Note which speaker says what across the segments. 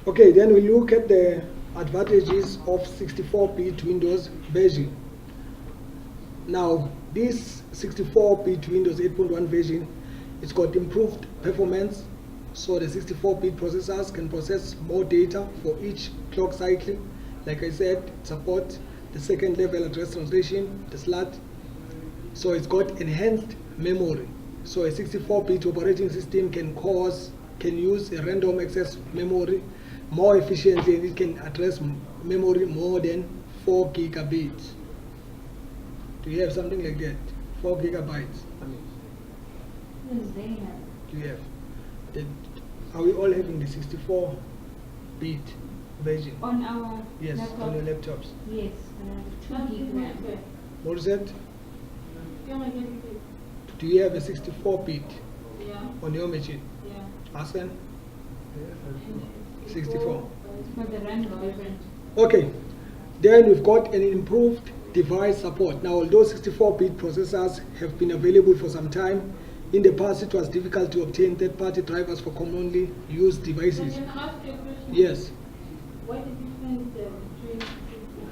Speaker 1: Okay, then we look at the advantages of 64-bit Windows version. Now, this 64-bit Windows 8.1 version, it's got improved performance, so the 64-bit processors can process more data for each clock cycle. Like I said, it supports the second level address translation, the SLAT. So it's got enhanced memory. So a 64-bit operating system can use a random access memory more efficiently, and it can address memory more than 4 gigabytes. Do you have something like that? 4 gigabytes.
Speaker 2: Yes, they have.
Speaker 1: Do you have? Then are we all having the 64-bit version?
Speaker 2: On our
Speaker 1: Yes,
Speaker 2: laptop?
Speaker 1: on your laptops.
Speaker 2: Yes, 2 gig RAM.
Speaker 1: What is that?
Speaker 3: Yeah,
Speaker 1: Do you have a 64-bit
Speaker 3: yeah,
Speaker 1: on your machine?
Speaker 3: yeah.
Speaker 1: Asen? 64.
Speaker 2: But the RAM is different.
Speaker 1: Okay, then we've got an improved device support. Now, although 64-bit processors have been available for some time, in the past it was difficult to obtain third-party drivers for commonly used devices.
Speaker 3: Can I ask you a question?
Speaker 1: Yes.
Speaker 3: What is the difference between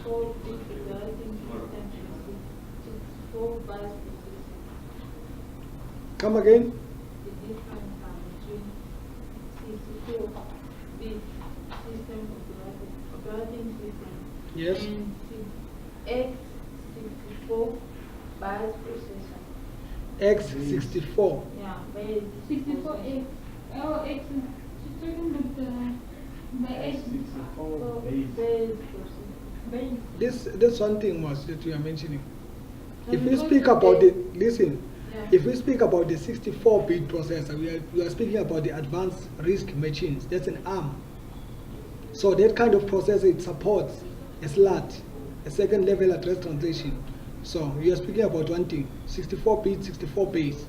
Speaker 3: 64-bit operating system and 64-bus processor?
Speaker 1: Come again?
Speaker 3: The difference between 64-bit system operating system
Speaker 1: Yes.
Speaker 3: and x64 bus processor.
Speaker 1: X64.
Speaker 3: Yeah, very
Speaker 2: 64X. Oh, X. She's talking about the X.
Speaker 3: base processor.
Speaker 1: This one thing was that you are mentioning. If we
Speaker 3: Because
Speaker 1: speak about it, listen.
Speaker 3: Yeah.
Speaker 1: If we speak about the 64-bit processor, we are speaking about the advanced RISC machines. That's an ARM. So that kind of processor, it supports a SLAT, a second level address translation. So we are speaking about one thing, 64-bit, 64 base.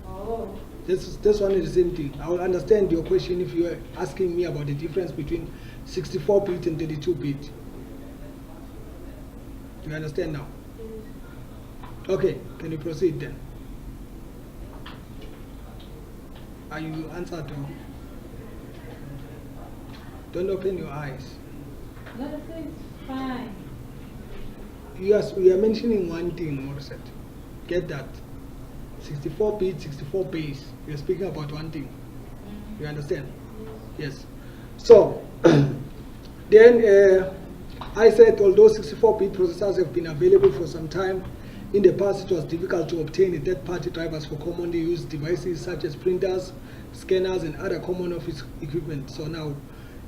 Speaker 3: Oh.
Speaker 1: This one is the same thing. I will understand your question if you are asking me about the difference between 64-bit and 32-bit. Do you understand now? Okay, can you proceed then? Are you answered? Or? Don't open your eyes.
Speaker 3: No, it's fine.
Speaker 1: Yes, we are mentioning one thing, Morissette. Get that? 64-bit, 64 base. We are speaking about one thing. You understand? Yes. So, then I said although 64-bit processors have been available for some time, in the past it was difficult to obtain third-party drivers for commonly used devices such as printers, scanners, and other common office equipment. So now,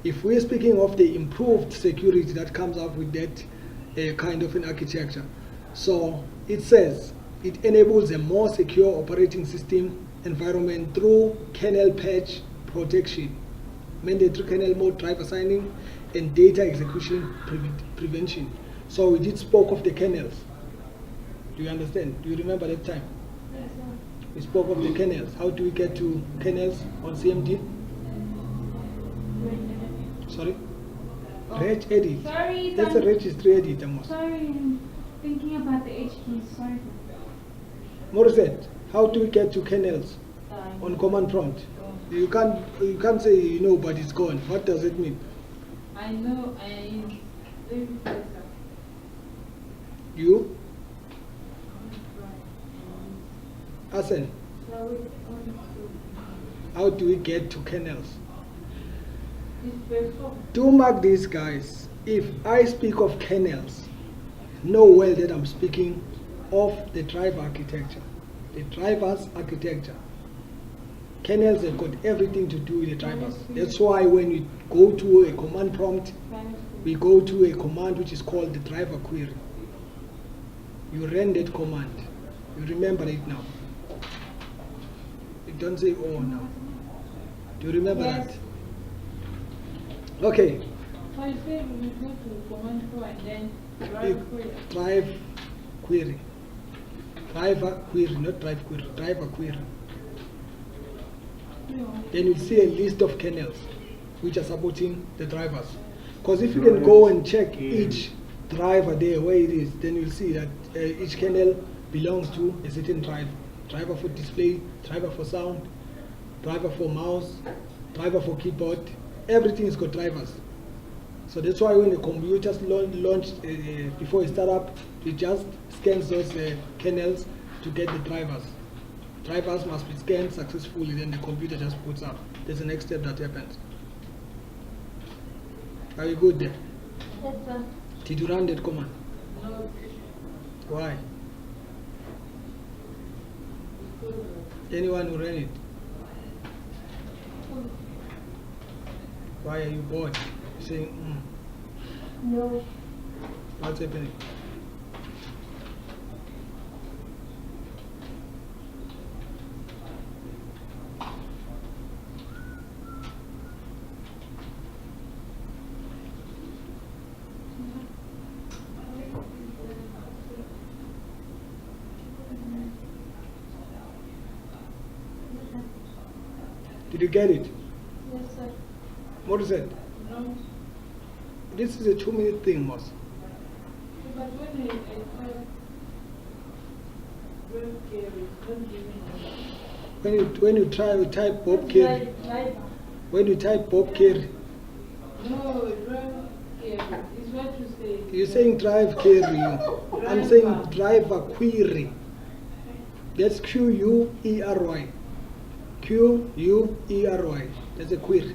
Speaker 1: if we're speaking of the improved security that comes up with that kind of an architecture, so it says it enables a more secure operating system environment through kernel patch protection, mandatory kernel mode driver signing, and data execution prevention. So we did spoke of the kernels. Do you understand? Do you remember that time?
Speaker 2: Yes, sir.
Speaker 1: We spoke of the kernels. How do we get to kernels on CMD? Sorry? Reg edit.
Speaker 2: Sorry,
Speaker 1: That's a registry edit, Amos.
Speaker 2: Sorry, I'm thinking about the H keys. Sorry.
Speaker 1: Morissette, how do we get to kernels on command prompt? You can't say you know, but it's gone. What does it mean?
Speaker 3: I know, I very better.
Speaker 1: You? Asen, how do we get to kernels? Do mark these guys. If I speak of kernels, know well that I'm speaking of the driver architecture, the driver's architecture. Kernels have got everything to do with the drivers. That's why when we go to a command prompt, we go to a command which is called the driver query. You run that command. You remember it now. You don't say oh now. Do you remember
Speaker 2: Yes.
Speaker 1: that? Okay.
Speaker 3: So you say we go to command pro and then
Speaker 1: Drive query. Driver query, not drive query, driver query. Then you'll see a list of kernels which are supporting the drivers. Because if you can go and check each driver there where it is, then you'll see that each kernel belongs to a certain driver. Driver for display, driver for sound, driver for mouse, driver for keyboard, everything is got drivers. So that's why when the computers launched before it start up, it just scans those kernels to get the drivers. Drivers must be scanned successfully, then the computer just puts up. That's the next step that happens. Are you good there?
Speaker 3: Yes, sir.
Speaker 1: Did you run that command?
Speaker 3: No.
Speaker 1: Why? Anyone who ran it? Why are you bored? You're saying,
Speaker 3: No.
Speaker 1: what's happening? Did you get it?
Speaker 3: Yes, sir.
Speaker 1: What is it?
Speaker 3: No.
Speaker 1: This is a 2-minute thing, Moss.
Speaker 3: But when I type Bob Carey, it's not giving me.
Speaker 1: When you try to type Bob Carey,
Speaker 3: Driver.
Speaker 1: when you type Bob Carey,
Speaker 3: No, Bob Carey is what you say.
Speaker 1: you're saying drive carry. I'm saying driver query. That's Query. Query. That's a query.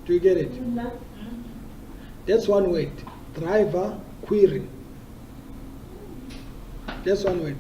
Speaker 1: Do you get it? That's one word. Driver query. That's one word.